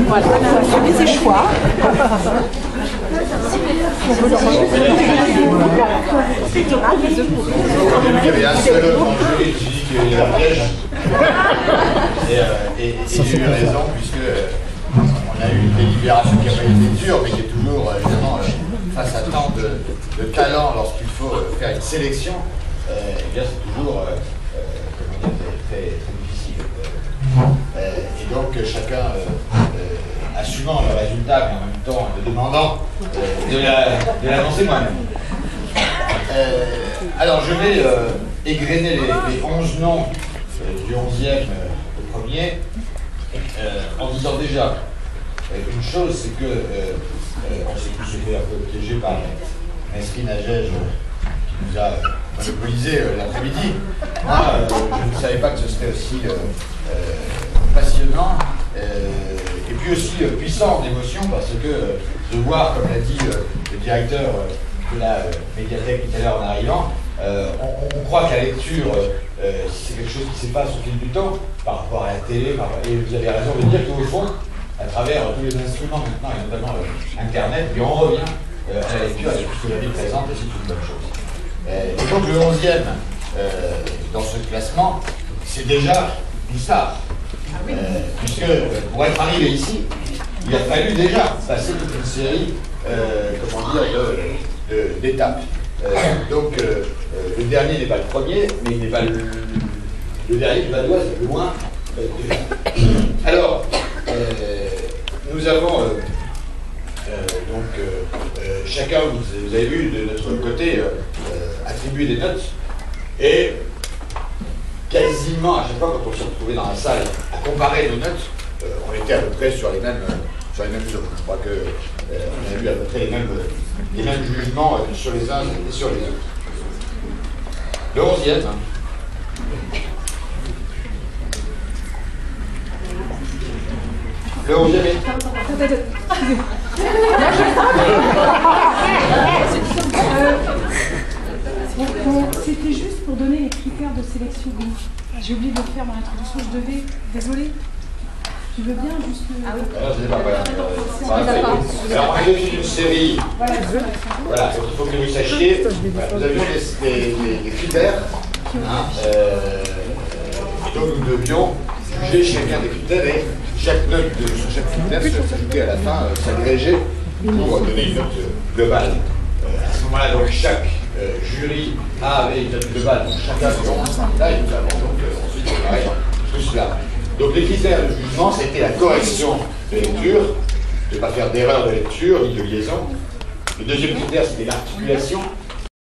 Voilà, assumer ses choix. Il y avait un seul homme en jury qui dit qu'il y a un piège. Et j'ai eu raison, puisque on a eu une délibération qui n'a pas été dure, mais qui est toujours, évidemment, face à tant de talent lorsqu'il faut faire une sélection, eh bien c'est toujours très difficile. Et donc chacun assumant le résultat, mais en même temps le demandant de l'annoncer moi-même. Alors je vais égrener les 11 noms du 11e au premier, en disant déjà une chose, c'est que on s'est tous été un peu piégés par Nesrine Agege qui nous a monopolisé l'après-midi. Moi, je ne savais pas que ce serait aussi passionnant et puis aussi puissant d'émotion, parce que de voir, comme l'a dit le directeur de la médiathèque tout à l'heure en arrivant, on croit que la lecture, c'est quelque chose qui s'efface au fil du temps par rapport à la télé, et vous avez raison de dire qu'au fond, à travers tous les instruments maintenant, et notamment Internet, puis on revient à la lecture avec tout ce que la vie présente, et c'est une bonne chose. Et donc le 11e dans ce classement, c'est déjà une star. Puisque pour être arrivé ici, il a fallu déjà passer toute une série d'étapes. Donc le dernier n'est pas le premier, mais il n'est pas le dernier du Vadois, c'est le moins. Alors, nous avons chacun, vous avez vu de notre côté, attribué des notes, et quasiment à chaque fois quand on s'est retrouvé dans la salle à comparer nos notes, on était à peu près sur les mêmes zones. Je crois qu'on a eu à peu près les mêmes jugements sur les uns et sur les autres. Le 11e. Le 11e est... C'était juste pour donner les critères de sélection. J'ai oublié de le faire dans l'introduction, je devais. Désolée. Tu veux bien juste. Ah oui. Alors, on a défini une série. Voilà, il faut que vous sachiez. Vous avez les critères. Et donc, nous devions juger chacun des critères et chaque note sur chaque critère s'ajouter à la fin, s'agréger pour donner une note globale. À ce moment-là, donc, chaque jury avait une note globale, donc chacun de là, et nous avons donc ensuite préparé tout cela. Donc les critères de jugement, c'était la correction de lecture, de ne pas faire d'erreur de lecture ni de liaison. Le deuxième critère, c'était l'articulation,